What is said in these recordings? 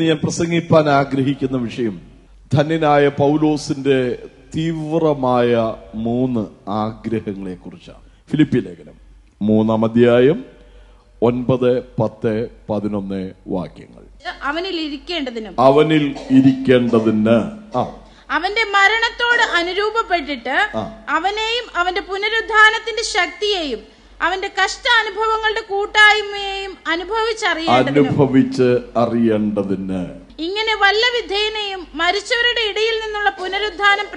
ഞാൻ പ്രസംഗിപ്പാൻ ആഗ്രഹിക്കുന്ന വിഷയം ധന്യനായ പൗലോസിന്റെ തീവ്രമായ 3 ആഗ്രഹങ്ങളെ കുറിച്ചാണ്. ഫിലിപ്പി ലേഖനം 3-ാം അധ്യായം 9, 10, 11 വാക്യങ്ങൾ. അവനിൽ ഇരിക്കേണ്ടതിന് അവന്റെ മരണത്തോട് അനുരൂപപ്പെട്ടിട്ട് അവനെയും അവന്റെ പുനരുദ്ധാനത്തിന്റെ ശക്തിയെയും അവന്റെ കഷ്ടാനുഭവങ്ങളുടെ കൂട്ടായ്മയെയും അനുഭവിച്ച് അറിയേണ്ടതിന് ഇങ്ങനെ വല്ല വിധേനയും മരിച്ചവരുടെ ഇടയിൽ നിന്നുള്ള പുനരുദ്ധാനം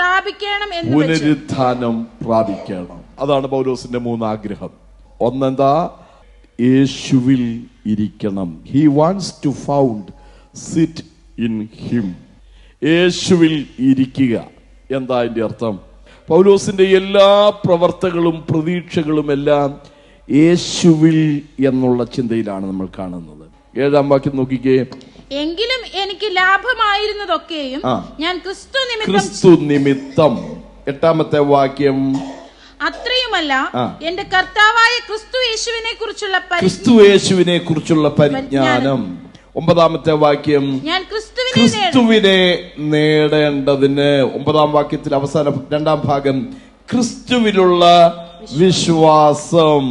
പ്രാപിക്കണം. അതാണ് പൗലോസിന്റെ 3 ആഗ്രഹം. ഒന്നെന്താ? യേശുവിൽ ഇരിക്കണം. He wants to sit in him. യേശുവിൽ ഇരിക്കുക. എന്താ അതിന്റെ അർത്ഥം? പൗലോസിന്റെ എല്ലാ പ്രവർത്തകളും പ്രതീക്ഷകളും എല്ലാം യേശുവിൽ എന്നുള്ള ചിന്തയിലാണ് നമ്മൾ കാണുന്നത്. 7-ാം വാക്യം നോക്കിക്കേ. എങ്കിലും എനിക്ക് ലാഭമായിരുന്നതൊക്കെയും ഞാൻ ക്രിസ്തു നിമിത്തം. 8-ാമത്തെ വാക്യം. അത്രയുമല്ല എന്റെ കർത്താവായ ക്രിസ്തു യേശുവിനെ കുറിച്ചുള്ള പരിജ്ഞാനം. 9-ാമത്തെ വാക്യം. ഞാൻ ക്രിസ്തുവിനെ നേടേണ്ടതിന്. 9-ാം വാക്യത്തിൽ അവസാന 2-ാം ഭാഗം ക്രിസ്തുവിലുള്ള വിശ്വാസം.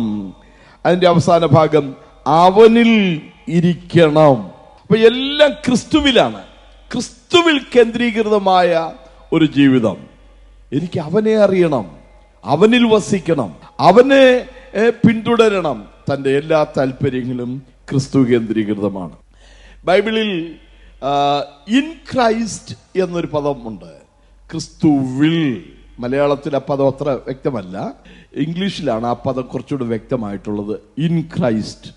അതിന്റെ അവസാന ഭാഗം അവനിൽ ഇരിക്കണം. അപ്പൊ എല്ലാം ക്രിസ്തുവിലാണ്. ക്രിസ്തുവിൽ കേന്ദ്രീകൃതമായ ഒരു ജീവിതം. എനിക്ക് അവനെ അറിയണം, അവനിൽ വസിക്കണം, അവനെ പിന്തുടരണം. തന്റെ എല്ലാ താല്പര്യങ്ങളും ക്രിസ്തു കേന്ദ്രീകൃതമാണ്. ബൈബിളിൽ ഇൻ ക്രൈസ്റ്റ് എന്നൊരു പദമുണ്ട്. ക്രിസ്തുവിൽ. മലയാളത്തിൽ ആ പദം അത്ര വ്യക്തമല്ല. ഇംഗ്ലീഷിലാണ് ആ പദം കുറച്ചുകൂടി വ്യക്തമായിട്ടുള്ളത്. In Christ.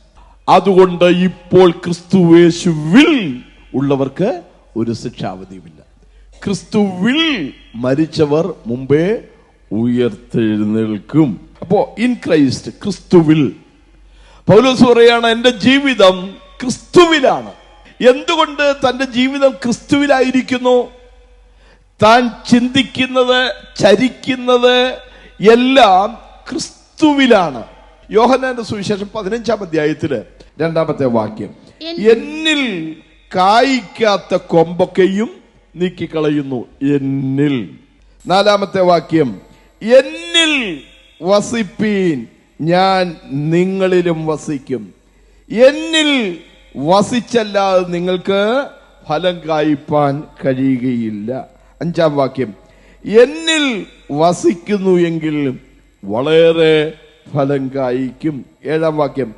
അതുകൊണ്ട് ഇപ്പോൾ ക്രിസ്തുവേശുവിൽ ഉള്ളവർക്ക് ഒരു ശിക്ഷാവധിയുമില്ല. ക്രിസ്തുവിൽ മരിച്ചവർ മുമ്പേ ഉയർത്തെഴുന്നേൽക്കും. അപ്പോ ഇൻ ക്രൈസ്റ്റ്, ക്രിസ്തുവിൽ. പൗലോസ് പറയാണ് എന്റെ ജീവിതം ക്രിസ്തുവിലാണ്. എന്തുകൊണ്ട് തന്റെ ജീവിതം ക്രിസ്തുവിലായിരിക്കുന്നു? താൻ ചിന്തിക്കുന്നത്, ചരിക്കുന്നത് എല്ലാം ക്രിസ്തുവിലാണ്. യോഹന്നാന്റെ സുവിശേഷം 15-ാം അധ്യായത്തില് 2-ാമത്തെ വാക്യം. എന്നിൽ കായ്ക്കാത്ത കൊമ്പൊക്കെയും നീക്കിക്കളയുന്നു. എന്നിൽ. 4-ാമത്തെ വാക്യം. എന്നിൽ വസിപ്പീൻ, ഞാൻ നിങ്ങളിലും വസിക്കും. എന്നിൽ വസിച്ചല്ലാതെ നിങ്ങൾക്ക് ഫലം കായ്പാൻ കഴിയുകയില്ല. 5-ാം വാക്യം. എന്നിൽ വസിക്കുന്നു എങ്കിൽ വളരെ ഫലം കായ്ക്കും. 7-ാം വാക്യം.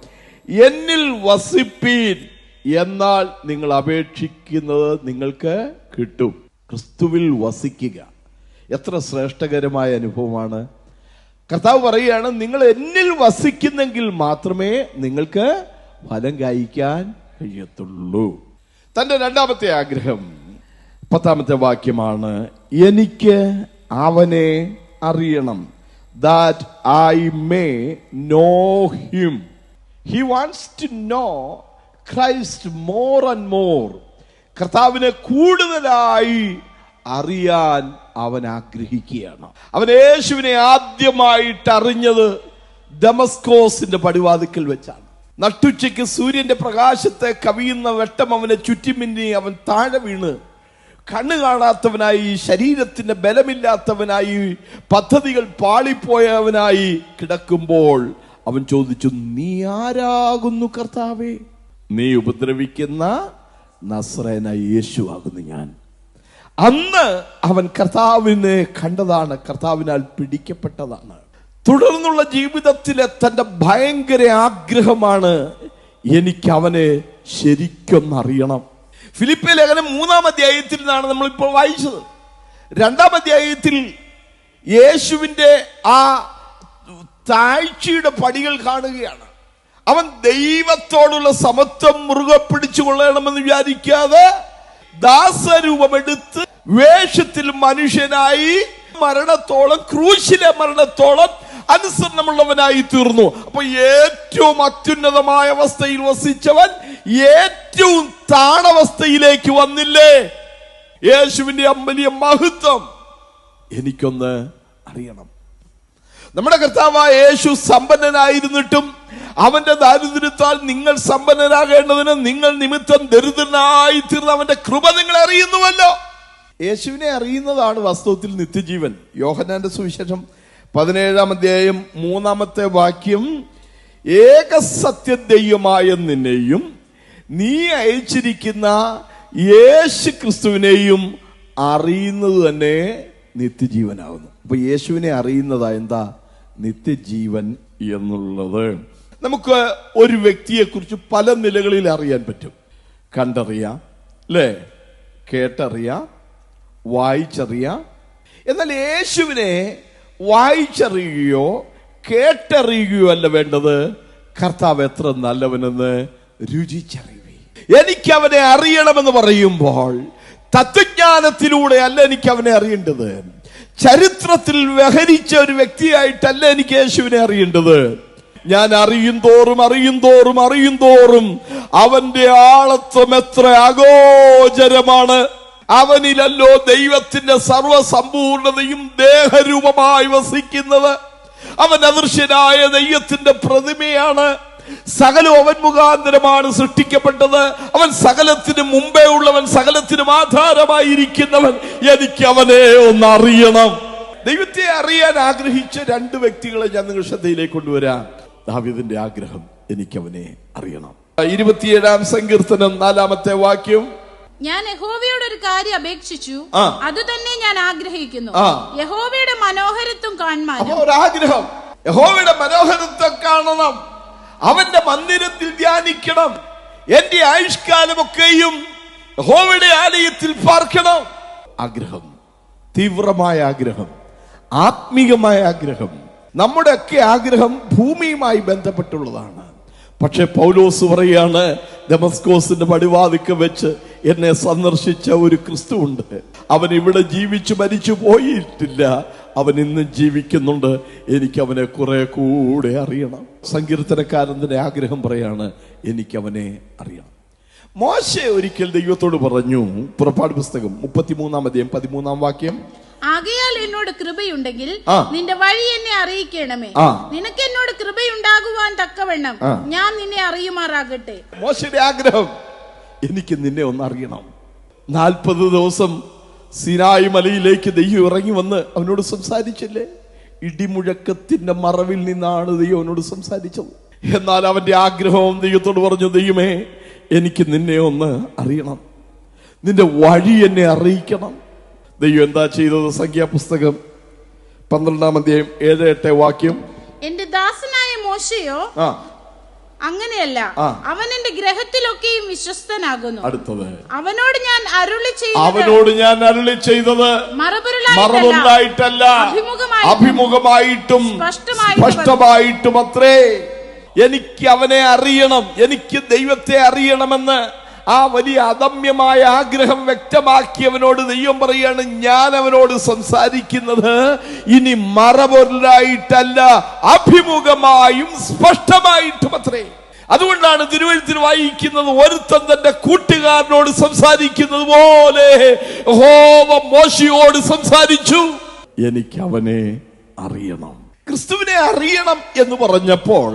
എന്നിൽ വസിപ്പീൻ, എന്നാൽ നിങ്ങൾ അപേക്ഷിക്കുന്നത് നിങ്ങൾക്ക് കിട്ടും. ക്രിസ്തുവിൽ വസിക്കുക എത്ര ശ്രേഷ്ഠകരമായ അനുഭവമാണ്. കർത്താവ് പറയുകയാണ് നിങ്ങൾ എന്നിൽ വസിക്കുന്നെങ്കിൽ മാത്രമേ നിങ്ങൾക്ക് ഫലം കായ്ക്കാൻ കഴിയത്തുള്ളൂ. തന്റെ 2-ാമത്തെ ആഗ്രഹം 10-ാമത്തെ വാക്യമാണ്. എനിക്ക് അവനെ അറിയണം. That I may know him. He wants to know Christ more and more. കർത്താവിനെ കൂടുതലായി അറിയാൻ അവൻ ആഗ്രഹിക്കുകയാണ്. അവൻ യേശുവിനെ ആദ്യമായിട്ട് അറിഞ്ഞത് ദമസ്കോസിന്റെ പടിവാതിക്കൽ വെച്ചാണ്. നട്ടുച്ചയ്ക്ക് സൂര്യന്റെ പ്രകാശത്തെ കവിയുന്ന വെട്ടം അവനെ ചുറ്റിമിന്നി അവൻ താഴെ വീണ് കണ്ണ് കാണാത്തവനായി, ശരീരത്തിന്റെ ബലമില്ലാത്തവനായി, പദ്ധതികൾ പാളിപ്പോയവനായി കിടക്കുമ്പോൾ അവൻ ചോദിച്ചു, നീ ആരാകുന്നു കർത്താവേ? നീ ഉപദ്രവിക്കുന്ന നസ്രയനായ യേശു ആകുന്നു ഞാൻ. അന്ന് അവൻ കർത്താവിനെ കണ്ടതാണ്, കർത്താവിനാൽ പിടിക്കപ്പെട്ടതാണ്. തുടർന്നുള്ള ജീവിതത്തിലെ തന്റെ ഭയങ്കര ആഗ്രഹമാണ് എനിക്ക് അവനെ ശരിക്കൊന്നറിയണം. ഫിലിപ്പി ലേഖനം 3-ാം അധ്യായത്തിൽ നിന്നാണ് നമ്മളിപ്പോൾ വായിച്ചത്. 2-ാം അധ്യായത്തിൽ യേശുവിന്റെ ആ താഴ്ചയുടെ പടികൾ കാണുകയാണ്. അവൻ ദൈവത്തോടുള്ള സമത്വം മുറുകെ പിടിച്ചുകൊള്ളണമെന്ന് വിചാരിക്കാതെ ദാസരൂപമെടുത്ത് വേഷത്തിൽ മനുഷ്യനായി മരണത്തോളം, ക്രൂശിലെ മരണത്തോളം അനുസരണമുള്ളവനായി തീർന്നു. അപ്പൊ ഏറ്റവും അത്യുന്നതമായ അവസ്ഥയിൽ വസിച്ചവൻ ഏറ്റവും താണവസ്ഥയിലേക്ക് വന്നില്ലേ? യേശുവിന്റെ വലിയ മഹത്വം എനിക്കൊന്ന് അറിയണം. നമ്മുടെ കർത്താവായ യേശു സമ്പന്നനായിരുന്നിട്ടും അവന്റെ ദാരിദ്ര്യത്താൽ നിങ്ങൾ സമ്പന്നരാകേണ്ടതിന് നിങ്ങൾ നിമിത്തം ദരിദ്രനായി തീർന്ന അവന്റെ കൃപ നിങ്ങൾ അറിയുന്നുവല്ലോ. യേശുവിനെ അറിയുന്നതാണ് വാസ്തവത്തിൽ നിത്യജീവൻ. യോഹന്നാന്റെ സുവിശേഷം 17-ാം അധ്യായം 3-ാമത്തെ വാക്യം, ഏകസത്യ ദൈവമായ നിന്നെയും നീ അയച്ചിരിക്കുന്ന യേശു ക്രിസ്തുവിനെയും അറിയുന്നത് തന്നെ നിത്യജീവനാകുന്നു. അപ്പൊ യേശുവിനെ അറിയുന്നതാ എന്താ നിത്യജീവൻ എന്നുള്ളത്. നമുക്ക് ഒരു വ്യക്തിയെ കുറിച്ച് പല നിലകളിൽ അറിയാൻ പറ്റും. കണ്ടറിയാം, അല്ലേ? കേട്ടറിയാം, വായിച്ചറിയാം. എന്നാൽ യേശുവിനെ വായിച്ചറിയുകയോ കേട്ടറിയുകയോ അല്ല വേണ്ടത്. കർത്താവ് എത്ര നല്ലവനെന്ന് രുചിച്ചറിയുകയും. എനിക്ക് അവനെ അറിയണമെന്ന് പറയുമ്പോൾ തത്വജ്ഞാനത്തിലൂടെ അല്ല എനിക്ക് അവനെ അറിയേണ്ടത്. ചരിത്രത്തിൽ വ്യവഹരിച്ച ഒരു വ്യക്തിയായിട്ടല്ല എനിക്ക് യേശുവിനെ അറിയേണ്ടത്. ഞാൻ അറിയും തോറും അവന്റെ ആളത്വം എത്ര അഗോചരമാണ്. അവനിലല്ലോ ദൈവത്തിന്റെ സർവസമ്പൂർണതയും ദേഹരൂപമായി വസിക്കുന്നത്. അവൻ അദൃശ്യനായ ദൈവത്തിന്റെ പ്രതിമയാണ്. സകലവും അവൻ മുഖാന്തരമാണ് സൃഷ്ടിക്കപ്പെട്ടത്. അവൻ സകലത്തിന് മുമ്പേ ഉള്ളവൻ, സകലത്തിനും ആധാരമായിരിക്കുന്നവൻ. എനിക്ക് അവനെ ഒന്ന് അറിയണം. ദൈവത്തെ അറിയാൻ ആഗ്രഹിച്ച രണ്ട് വ്യക്തികളെ ഞാൻ നിങ്ങൾ ശ്രദ്ധയിലേക്ക് കൊണ്ടുവരാം. ദാവീദിന്റെ ആഗ്രഹം, എനിക്കവനെ അറിയണം. 27-ാം സങ്കീർത്തനം 4-ാമത്തെ വാക്യം, ഞാൻ യഹോവയോട് ഒരു കാര്യം അപേക്ഷിച്ചു, അത് തന്നെ ഞാൻ ആഗ്രഹിക്കുന്നു, യഹോവയുടെ മനോഹരത്വം കാണുവാൻ. ഒരാഗ്രഹം, യഹോവയുടെ മനോഹരത്വം കാണണം, അവന്റെ മന്ദിരത്തിൽ ധ്യാനിക്കണം, എന്റെ ആയുഷ്കാലമൊക്കെയും യഹോവയുടെ ആലയത്തിൽ പാർക്കണം. ആഗ്രഹം, തീവ്രമായ ആഗ്രഹം, ആത്മീയമായ ആഗ്രഹം. നമ്മുടെയൊക്കെ ആഗ്രഹം ഭൂമിയുമായി ബന്ധപ്പെട്ടുള്ളതാണ്. പക്ഷെ പൗലോസ് പറയാണ്, ദമസ്കോസിന്റെ പടിവാതിൽക്ക് വെച്ച് എന്നെ സന്ദർശിച്ച ഒരു ക്രിസ്തു ഉണ്ട്. അവൻ ഇവിടെ ജീവിച്ചു മരിച്ചു പോയിട്ടില്ല, അവൻ ഇന്നും ജീവിക്കുന്നുണ്ട്. എനിക്ക് അവനെ കുറെ കൂടെ അറിയണം. സങ്കീർത്തനക്കാരന്റെ ആഗ്രഹം പറയാണ്, എനിക്കവനെ അറിയണം. മോശെ ഒരിക്കൽ ദൈവത്തോട് പറഞ്ഞു, പുറപ്പാട് പുസ്തകം 33-ാം അധ്യായം 13-ാം വാക്യം, ആകയാൽ എന്നോട് കൃപയുണ്ടെങ്കിൽ നിന്റെ വഴി എന്നെ അറിയിക്കണമേ. നിനക്ക് എന്നോട് കൃപയുണ്ടാകുവാൻ തക്കവണ്ണം ഞാൻ നിന്നെ അറിയുമാറാകട്ടെ. മോശയുടെ ആഗ്രഹം, എനിക്ക് നിന്നെ ഒന്ന് അറിയണം. 40 ദിവസം സിനായി മലയിലേക്ക് ദൈവം ഇറങ്ങി വന്ന് അവനോട് സംസാരിച്ചില്ലേ? ഇടിമുഴക്കത്തിന്റെ മറവിൽ നിന്നാണ് ദൈവം അവനോട് സംസാരിച്ചത്. എന്നാൽ അവന്റെ ആഗ്രഹം ദൈവത്തോട് പറഞ്ഞു, ദൈവമേ, എനിക്ക് നിന്നെ ഒന്ന് അറിയണം, നിന്റെ വഴി എന്നെ അറിയിക്കണം. ദൈവം എന്താ ചെയ്തത്? സംഖ്യാപുസ്തകം 12-ാം അധ്യായം 7-8 വാക്യം, എന്റെ ദാസനായ മോശയോ അങ്ങനെയല്ല, അവൻ എന്റെ ഗ്രഹത്തിലൊക്കെയും വിശ്വസ്തനാകുന്നു. അടുത്തത്, അവനോട് ഞാൻ അരുളി ചെയ്തത് മറപൊരുളായിട്ടല്ല, അഭിമുഖമായിട്ടും സ്പഷ്ടമായിട്ടും അത്രേ. എനിക്ക് അവനെ അറിയണം, എനിക്ക് ദൈവത്തെ അറിയണമെന്ന് ആ വലിയ അദമ്യമായ ആഗ്രഹം വ്യക്തമാക്കിയവനോട് ദൈവം പറയാണ്, ഞാൻ അവനോട് സംസാരിക്കുന്നത് ഇനി മറപൊരുളായിട്ടല്ല, അഭിമുഖമായും സ്പഷ്ടമായിട്ടും അത്രേ. അതുകൊണ്ടാണ് തിരുവെഴുത്തിൽ വായിക്കുന്നത്, ഒരുത്തൻ തന്റെ കൂട്ടുകാരനോട് സംസാരിക്കുന്നത് പോലെ യഹോവ മോശയോട് സംസാരിച്ചു. എനിക്ക് അവനെ അറിയണം. ക്രിസ്തുവിനെ അറിയണം എന്ന് പറഞ്ഞപ്പോൾ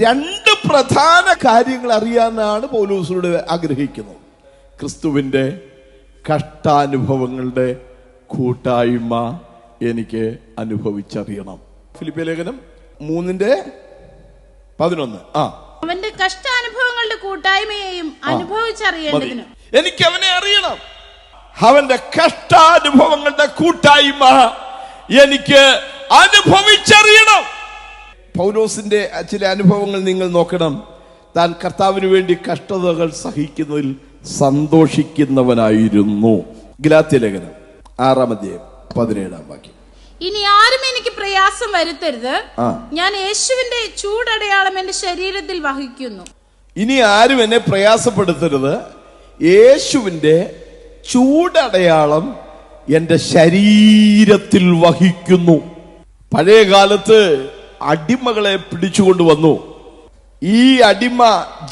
രണ്ട് പ്രധാന കാര്യങ്ങൾ അറിയാനാണ് പൗലോസിനോട് ആഗ്രഹിക്കുന്നത്. ക്രിസ്തുവിന്റെ കഷ്ടാനുഭവങ്ങളുടെ കൂട്ടായ്മ എനിക്ക് അനുഭവിച്ചറിയണം. ഫിലിപ്പിയ ലേഖനം 3:11. അവന്റെ കഷ്ടാനുഭവങ്ങളുടെ കൂട്ടായ്മയെയും അനുഭവിച്ചറിയേണ്ടതിന് എനിക്ക് അവനെ അറിയണം. അവന്റെ കഷ്ടാനുഭവങ്ങളുടെ കൂട്ടായ്മ എനിക്ക് അനുഭവിച്ചറിയണം. പൗലോസിന്റെ ചില അനുഭവങ്ങൾ നിങ്ങൾ നോക്കണം. താൻ കർത്താവിന് വേണ്ടി കഷ്ടതകൾ സഹിക്കുന്നതിൽ സന്തോഷിക്കുന്നവനായിരുന്നു. ഗലാത്യ ലേഖനം 6-ാം അധ്യായം 17-ാം വാക്യം, ഇനി ആരും എനിക്ക് പ്രയാസം വരുത്തരുത്, ഞാൻ യേശുവിന്റെ ചൂടടയാളം എന്റെ ശരീരത്തിൽ വഹിക്കുന്നു. ഇനി ആരും എന്നെ പ്രയാസപ്പെടുത്തരുത്, യേശുവിന്റെ ചൂടടയാളം എന്റെ ശരീരത്തിൽ വഹിക്കുന്നു. പഴയ കാലത്ത് അടിമകളെ പിടിച്ചുകൊണ്ടുവന്നു. ഈ അടിമ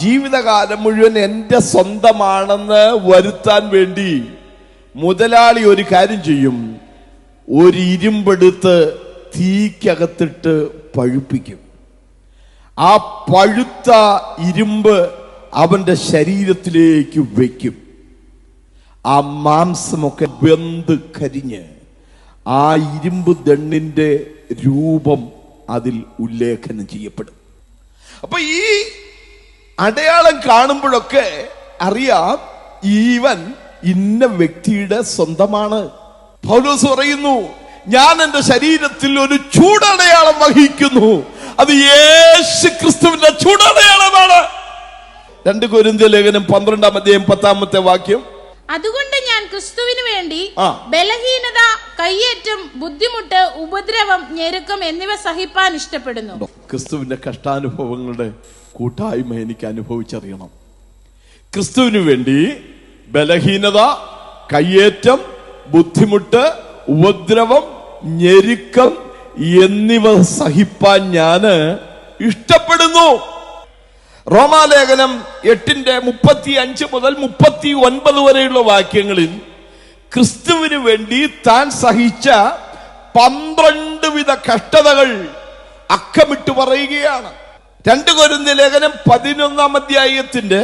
ജീവിതകാലം മുഴുവൻ എന്റെ സ്വന്തമാണെന്ന് വരുത്താൻ വേണ്ടി മുതലാളി ഒരു കാര്യം ചെയ്യും, ഒരു ഇരുമ്പെടുത്ത് തീക്കകത്തിട്ട് പഴുപ്പിക്കും. ആ പഴുത്ത ഇരുമ്പ് അവന്റെ ശരീരത്തിലേക്ക് വയ്ക്കും. ആ മാംസമൊക്കെ വെന്ത് കരിഞ്ഞ് ആ ഇരുമ്പ് ദണ്ണിന്റെ രൂപം അതിൽ ഉല്ലേഖനം ചെയ്യപ്പെടും. അപ്പൊ ഈ അടയാളം കാണുമ്പോഴൊക്കെ അറിയാം ഈവൻ ഇന്ന വ്യക്തിയുടെ സ്വന്തമാണ്. പൗലോസ് പറയുന്നു, ഞാൻ എന്റെ ശരീരത്തിൽ ഒരു ചൂടടയാളം വഹിക്കുന്നു, അത് യേശു ക്രിസ്തുവിന്റെ ചൂടടയാളമാണ്. 2 കൊരിന്ത്യർ ലേഖനം 12-ാം അധ്യായം 10-ാമത്തെ വാക്യം. അതുകൊണ്ട് ഞാൻ ക്രിസ്തുവിന് വേണ്ടി ബലഹീനത, കയ്യേറ്റം, ബുദ്ധിമുട്ട്, ഉപദ്രവം, ഞെരുക്കം എന്നിവ സഹിപ്പാൻ ഇഷ്ടപ്പെടുന്നു. ക്രിസ്തുവിന്റെ കഷ്ടാനുഭവങ്ങളുടെ കൂട്ടായ്മ എനിക്ക് അനുഭവിച്ചറിയണം. ക്രിസ്തുവിന് വേണ്ടി ബലഹീനത, കയ്യേറ്റം, ബുദ്ധിമുട്ട്, ഉപദ്രവം, ഞെരുക്കം എന്നിവ സഹിപ്പാൻ ഞാൻ ഇഷ്ടപ്പെടുന്നു. റോമാലേഖനം 8:35 മുതൽ 39 വരെയുള്ള വാക്യങ്ങളിൽ ക്രിസ്തുവിന് വേണ്ടി താൻ സഹിച്ച 12 വിധ കഷ്ടതകൾ അക്കമിട്ട് പറയുകയാണ്. 2 കൊരിന്ത്യർ ലേഖനം 11-ാം അധ്യായത്തിന്റെ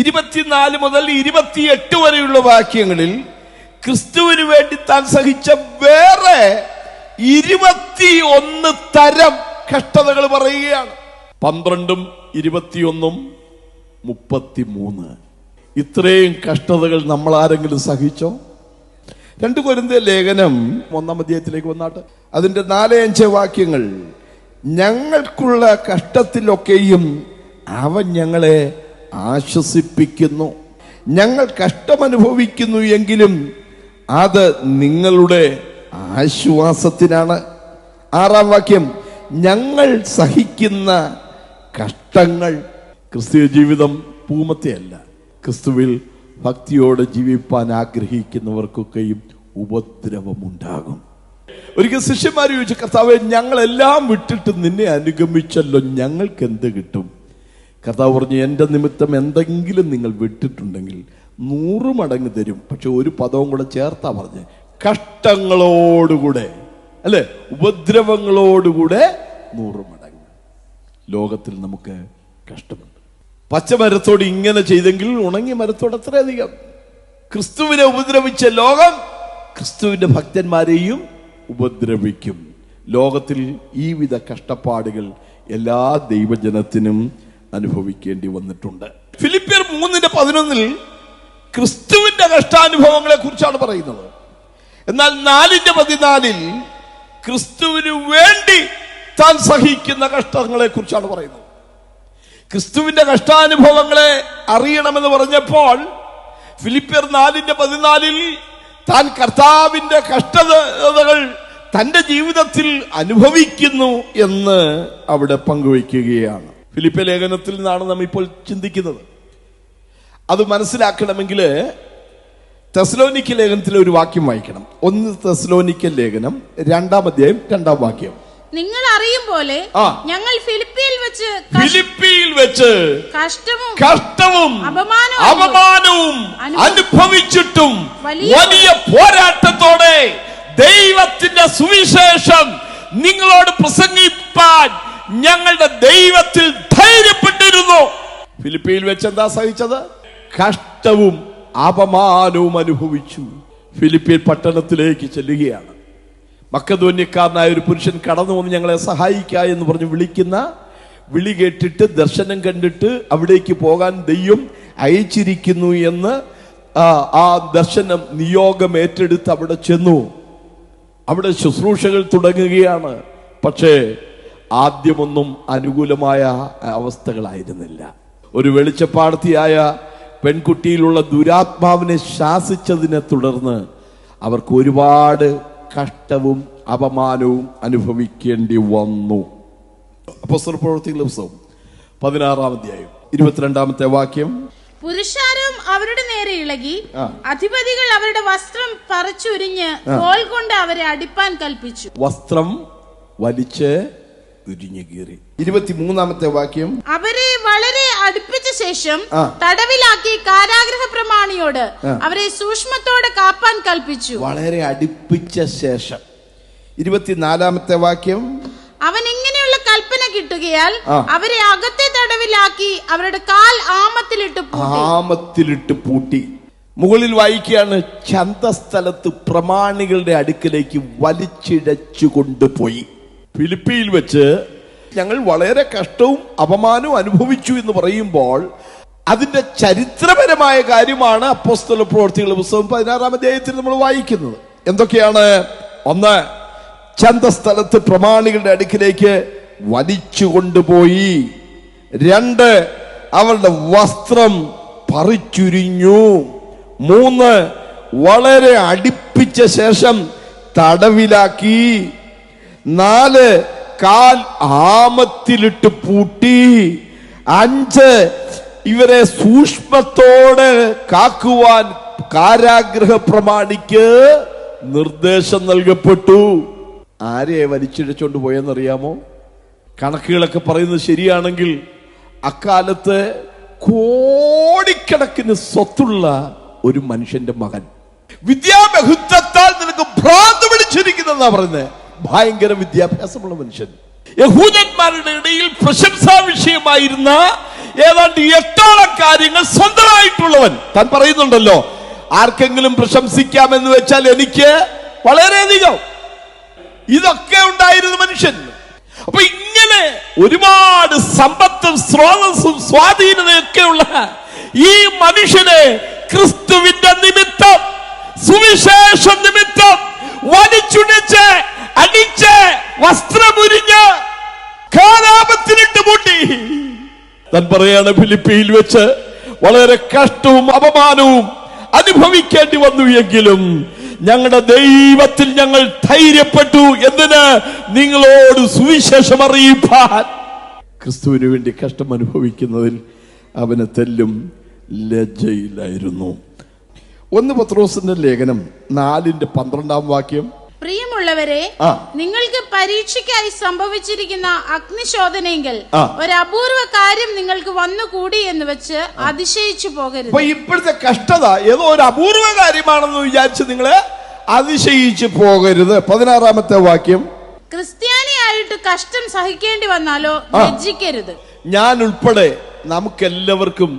24 മുതൽ 28 വരെയുള്ള വാക്യങ്ങളിൽ ക്രിസ്തുവിന് വേണ്ടി താൻ സഹിച്ച വേറെ 21 തരം കഷ്ടതകൾ പറയുകയാണ്. 12ഉം 21ഉം 33. ഇത്രയും കഷ്ടതകൾ നമ്മൾ ആരെങ്കിലും സഹിച്ചോ? 2 കൊരിന്ത്യർ ലേഖനം 1-ാം അധ്യായത്തിലേക്ക് വന്നാട്ട് അതിന്റെ 4-5 വാക്യങ്ങൾ. ഞങ്ങൾക്കുള്ള കഷ്ടത്തിലൊക്കെയും അവൻ ഞങ്ങളെ ആശ്വസിപ്പിക്കുന്നു. ഞങ്ങൾ കഷ്ടമനുഭവിക്കുന്നു എങ്കിലും അത് നിങ്ങളുടെ ആശ്വാസത്തിനാണ്. 6-ാം വാക്യം. ഞങ്ങൾ സഹിക്കുന്ന കഷ്ടങ്ങൾ, ക്രിസ്തീയ ജീവിതം പൂമത്തെയല്ല. ക്രിസ്തുവിൽ ഭക്തിയോടെ ജീവിപ്പാൻ ആഗ്രഹിക്കുന്നവർക്കൊക്കെയും ഉപദ്രവമുണ്ടാകും. ഒരിക്കൽ ശിഷ്യന്മാർ ചോദിച്ചു, കർത്താവേ, ഞങ്ങളെല്ലാം വിട്ടിട്ട് നിന്നെ അനുഗമിച്ചല്ലോ, ഞങ്ങൾക്ക് എന്ത് കിട്ടും? കർത്താവ് പറഞ്ഞു, എന്റെ നിമിത്തം എന്തെങ്കിലും നിങ്ങൾ വിട്ടിട്ടുണ്ടെങ്കിൽ 100 മടങ്ങ് തരും. പക്ഷെ ഒരു പദവും കൂടെ ചേർത്താ പറഞ്ഞ്, കഷ്ടങ്ങളോടുകൂടെ, അല്ലെ, ഉപദ്രവങ്ങളോടുകൂടെ 100 മടങ്ങ്. ലോകത്തിൽ നമുക്ക് കഷ്ടമുണ്ട്. പച്ചമരത്തോട് ഇങ്ങനെ ചെയ്തെങ്കിൽ ഉണങ്ങിയ മരത്തോട് അത്രയധികം. ക്രിസ്തുവിനെ ഉപദ്രവിച്ച ലോകം ക്രിസ്തുവിന്റെ ഭക്തന്മാരെയും ഉപദ്രവിക്കും. ലോകത്തിൽ ഈ വിധ കഷ്ടപ്പാടുകൾ എല്ലാ ദൈവജനത്തിനും അനുഭവിക്കേണ്ടി വന്നിട്ടുണ്ട്. ഫിലിപ്പിയർ 3:11 ക്രിസ്തുവിന്റെ കഷ്ടാനുഭവങ്ങളെ കുറിച്ചാണ് പറയുന്നത്. എന്നാൽ 4:14 ക്രിസ്തുവിന് വേണ്ടി താൻ സഹിക്കുന്ന കഷ്ടങ്ങളെ കുറിച്ചാണ് പറയുന്നത്. ക്രിസ്തുവിന്റെ കഷ്ടാനുഭവങ്ങളെ അറിയണമെന്ന് പറഞ്ഞപ്പോൾ ഫിലിപ്പിയർ 4:14 താൻ കർത്താവിന്റെ കഷ്ടതകൾ തന്റെ ജീവിതത്തിൽ അനുഭവിക്കുന്നു എന്ന് അവിടെ പങ്കുവയ്ക്കുകയാണ്. ഫിലിപ്പിയ ലേഖനത്തിൽ നിന്നാണ് നാം ഇപ്പോൾ ചിന്തിക്കുന്നത്. അത് മനസ്സിലാക്കണമെങ്കിൽ തെസ്സലോനിക്ക ലേഖനത്തിലെ ഒരു വാക്യം വായിക്കണം. 1 തെസ്സലോനിക്ക ലേഖനം 2-ാം അധ്യായം 2-ാം വാക്യം. നിങ്ങൾ അറിയും പോലെ ഞങ്ങൾ ഫിലിപ്പിയിൽ വെച്ച് കഷ്ടവും അപമാനവും അനുഭവിച്ചിട്ടും വലിയ പോരാട്ടത്തോടെ ദൈവത്തിന്റെ സുവിശേഷം നിങ്ങളോട് പ്രസംഗിപ്പാൻ ഞങ്ങളുടെ ദൈവത്തിൽ ധൈര്യപ്പെട്ടിരുന്നു. ഫിലിപ്പിയിൽ വെച്ച് എന്താ സഹിച്ചത്? കഷ്ടവും അപമാനവും അനുഭവിച്ചു. ഫിലിപ്പിയൻ പട്ടണത്തിലേക്ക് ചെല്ലുകയാണ്. മക്കദോന്യക്കാരനായ ഒരു പുരുഷൻ കടന്നു വന്ന് ഞങ്ങളെ സഹായിക്കുക എന്ന് പറഞ്ഞ് വിളി കേട്ടിട്ട്, ദർശനം കണ്ടിട്ട് അവിടേക്ക് പോകാൻ ദൈവം അയച്ചിരിക്കുന്നു എന്ന് ആ ദർശനം നിയോഗം ഏറ്റെടുത്ത് അവിടെ ചെന്നു. അവിടെ ശുശ്രൂഷകൾ തുടങ്ങുകയാണ്. പക്ഷേ ആദ്യമൊന്നും അനുകൂലമായ അവസ്ഥകളായിരുന്നില്ല. ഒരു വെളിച്ചപ്പാടത്തിയായ പെൺകുട്ടിയിലുള്ള ദുരാത്മാവിനെ ശാസിച്ചതിനെ തുടർന്ന് അവർക്ക് ഒരുപാട് കഷ്ടവും അപമാനവും അനുഭവിക്കേണ്ടി വന്നു. അപ്പോസ്തല പ്രവൃത്തികളുടെ പുസ്തകം 16-ാം അധ്യായം 22-ാമത്തെ വാക്യം. പുരുഷാരം അവരുടെ നേരെ ഇളകി, അധിപതികൾ അവരുടെ വസ്ത്രം പറിച്ചുരിഞ്ഞ് കോൽ കൊണ്ട് അവരെ അടിപ്പാൻ കൽപ്പിച്ചു. വസ്ത്രം വലിച്ച് ഉരിഞ്ഞു കീറി. 23-ാമത്തെ വാക്യം. അവരെ വളരെ അടുപ്പിച്ച ശേഷം തടവിലാക്കി കാരാഗ്രഹ പ്രമാണിയോട് അവരെ സൂക്ഷ്മത്തോടെ കാപ്പാൻ കൽപ്പിച്ചു. വളരെ അടുപ്പിച്ച ശേഷം 24-ാമത്തെ വാക്യം. അവൻ ഇങ്ങനെയുള്ള കൽപ്പന കിട്ടുകയാൽ അവരെ അകത്തെ തടവിലാക്കി അവരുടെ കാൽ ആമത്തിലിട്ട് പൂട്ടി. മുകളിൽ വായിക്കുകയാണ്, ചന്തസ്ഥലത്ത് പ്രമാണികളുടെ അടുക്കലേക്ക് വലിച്ചിഴച്ചു കൊണ്ടുപോയി. ഫിലിപ്പിയിൽ വെച്ച് ഞങ്ങൾ വളരെ കഷ്ടവും അപമാനവും അനുഭവിച്ചു എന്ന് പറയുമ്പോൾ അതിന്റെ ചരിത്രപരമായ കാര്യമാണ് അപ്പോസ്തല പ്രവൃത്തികളുടെ പുസ്തകം 16-ാം അധ്യായത്തിൽ നമ്മൾ വായിക്കുന്നത്. എന്തൊക്കെയാണ്? 1, ചന്തസ്ഥലത്ത് പ്രമാണികളുടെ അടുക്കിലേക്ക് വലിച്ചു കൊണ്ടുപോയി. 2, അവളുടെ വസ്ത്രം പറിച്ചുരിഞ്ഞു. 3, വളരെ അടുപ്പിച്ച ശേഷം തടവിലാക്കി. 4, കാൽ ആമത്തിലിട്ട് പൂട്ടി. 5, ഇവരെ സൂക്ഷ്മത്തോടെ കാക്കുവാൻ കാരാഗ്രഹ പ്രമാണിക്ക് നിർദ്ദേശം നൽകപ്പെട്ടു. ആരെയെ വലിച്ചിഴച്ചോണ്ട് പോയെന്നറിയാമോ? കണക്കുകളൊക്കെ പറയുന്നത് ശരിയാണെങ്കിൽ അക്കാലത്ത് കോടിക്കണക്കിന് സ്വത്തുള്ള ഒരു മനുഷ്യന്റെ മകൻ. വിദ്യാബഹുത്വത്താൽ നിനക്ക് ഭ്രാന്ത് പിടിച്ചിരിക്കുന്നെന്നാ പറയുന്നത്. ഭയങ്കര വിദ്യാഭ്യാസമുള്ള മനുഷ്യൻ. യഹൂദന്മാരുടെ ഇടയിൽ പ്രശംസാ വിഷയമായിരുന്ന ഏതാണ്ട് 8 കാര്യങ്ങൾ സ്വന്തമായിട്ടുള്ളവൻ. താൻ പറയുന്നുണ്ടല്ലോ, ആർക്കെങ്കിലും പ്രശംസിക്കാമെന്ന് വെച്ചാൽ എനിക്ക് വളരെയധികം. ഇതൊക്കെ ഉണ്ടായിരുന്ന മനുഷ്യൻ. അപ്പൊ ഇങ്ങനെ ഒരുപാട് സമ്പത്തും സ്രോതസ്സും സ്വാധീനതയൊക്കെയുള്ള ഈ മനുഷ്യനെ ക്രിസ്തുവിന്റെ നിമിത്തം, സുവിശേഷ നിമിത്തം വലിച്ചുടിച്ച് അടിച്ച് വസ്ത്രമുരിഞ്ഞ് കാരാപത്തിലിട്ട് പൂട്ടി. താൻ പറയാണ്, ഫിലിപ്പിയിൽ വെച്ച് വളരെ കഷ്ടവും അപമാനവും അനുഭവിക്കേണ്ടി വന്നു എങ്കിലും ഞങ്ങളുടെ ദൈവത്തിൽ ഞങ്ങൾ ധൈര്യപ്പെട്ടു. എന്തിന്? നിങ്ങളോട് സുവിശേഷം അറിയിപ്പാൻ. ക്രിസ്തുവിന് വേണ്ടി കഷ്ടം അനുഭവിക്കുന്നതിൽ അവന് തെല്ലും ലജ്ജയില്ലായിരുന്നു. 1 പത്രോസിന്റെ ലേഖനം 4-12 വാക്യം. പ്രിയമുള്ളവരെ, നിങ്ങൾക്ക് പരീക്ഷയ്ക്കായി സംഭവിച്ചിരിക്കുന്ന അഗ്നിശോധനയെങ്കിൽ ഒരു അപൂർവ കാര്യം നിങ്ങൾക്ക് വന്നുകൂടി എന്ന് വെച്ച് അതിശയിച്ചു പോകരുത്. അപ്പൊ ഇപ്പോഴത്തെ കഷ്ടത ഏതോ ഒരു അപൂർവ കാര്യമാണെന്ന് വിചാരിച്ച് നിങ്ങള് അതിശയിച്ചു പോകരുത്. 16-ാമത്തെ വാക്യം. ക്രിസ്ത്യാനിയായിട്ട് കഷ്ടം സഹിക്കേണ്ടി വന്നാലോ ലജ്ജിക്കരുത്. ഞാൻ ഉൾപ്പെടെ നമുക്കെല്ലാവർക്കും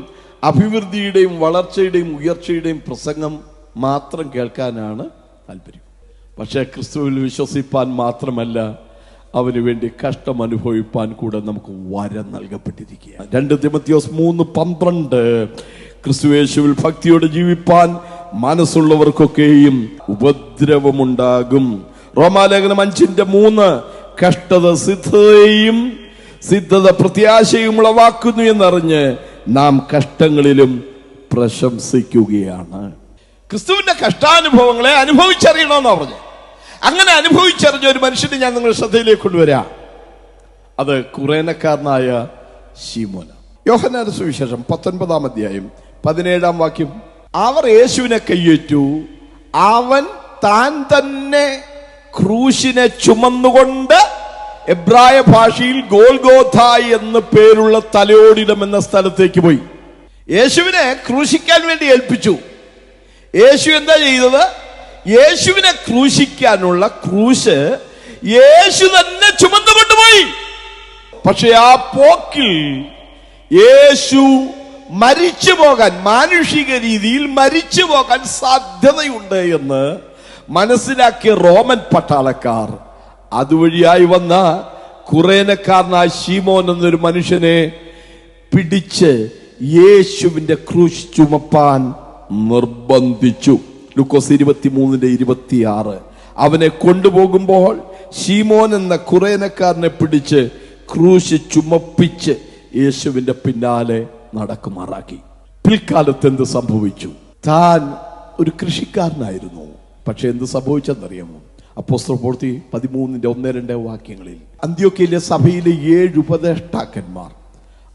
അഭിവൃദ്ധിയുടെയും വളർച്ചയുടെയും ഉയർച്ചയുടെയും പ്രസംഗം മാത്രം കേൾക്കാനാണ് താല്പര്യം. പക്ഷേ ക്രിസ്തുവിൽ വിശ്വസിപ്പാൻ മാത്രമല്ല, അവന് വേണ്ടി കഷ്ടം അനുഭവിപ്പാൻ കൂടെ നമുക്ക് വരം നൽകപ്പെട്ടിരിക്കുകയാണ്. 2 തിമോഥെയോസ് 3:12. ക്രിസ്തുയേശുവിൽ ഭക്തിയോടെ ജീവിപ്പാൻ മനസ്സുള്ളവർക്കൊക്കെയും ഉപദ്രവമുണ്ടാകും. റോമാലേഖനം 5:3. കഷ്ടത സിദ്ധതയും സിദ്ധത പ്രത്യാശയും ഉളവാക്കുന്നു എന്നറിഞ്ഞ് നാം കഷ്ടങ്ങളിലും പ്രശംസിക്കുകയാണ്. ക്രിസ്തുവിന്റെ കഷ്ടാനുഭവങ്ങളെ അനുഭവിച്ചറിയണമെന്നാ പറഞ്ഞു. അങ്ങനെ അനുഭവിച്ചറിഞ്ഞ ഒരു മനുഷ്യനെ ഞാൻ നിങ്ങളുടെ ശ്രദ്ധയിലേക്ക് കൊണ്ടുവരാം. അത് കുറേനക്കാരനായ ശീമോന. യോഹന്നാന്റെ സുവിശേഷം 19-ാം അധ്യായം 17-ാം വാക്യം. അവർ യേശുവിനെ കയ്യേറ്റു. അവൻ താൻ തന്നെ ക്രൂശിനെ ചുമന്നുകൊണ്ട് എബ്രായ ഭാഷയിൽ ഗോൽഗോഥ എന്ന് പേരുള്ള തലയോടിടം എന്ന സ്ഥലത്തേക്ക് പോയി. യേശുവിനെ ക്രൂശിക്കാൻ വേണ്ടി ഏൽപ്പിച്ചു. യേശു എന്താ ചെയ്തത്? യേശുവിനെ ക്രൂശിക്കാനുള്ള ക്രൂശ് യേശു തന്നെ ചുമന്നുകൊണ്ടുപോയി. പക്ഷെ ആ പോക്കിൽ യേശു മരിച്ചു പോകാൻ, മാനുഷിക രീതിയിൽ മരിച്ചു പോകാൻ സാധ്യതയുണ്ട് എന്ന് മനസ്സിലാക്കിയ റോമൻ പട്ടാളക്കാർ അതുവഴിയായി വന്ന കുറേനക്കാരനായ ശീമോൻ എന്നൊരു മനുഷ്യനെ പിടിച്ച് യേശുവിന്റെ ക്രൂശ് ചുമപ്പാൻ നിർബന്ധിച്ചു. ലൂക്കോസ് 23:26. അവനെ കൊണ്ടുപോകുമ്പോൾ ശീമോൻ എന്ന കുറേനക്കാരനെ പിടിച്ച് ക്രൂശ് ചുമപ്പിച്ച് യേശുവിന്റെ പിന്നാലെ നടക്കുമാറാക്കി. പിൽക്കാലത്ത് എന്ത് സംഭവിച്ചു? താൻ ഒരു കൃഷിക്കാരനായിരുന്നു. പക്ഷെ എന്ത് സംഭവിച്ചെന്നറിയാമോ? അപ്പോസ്തലപ്രവൃത്തി 13:1-2 വാക്യങ്ങളിൽ അന്ത്യോക്യയിലെ സഭയിലെ 7 ഉപദേഷ്ടാക്കന്മാർ,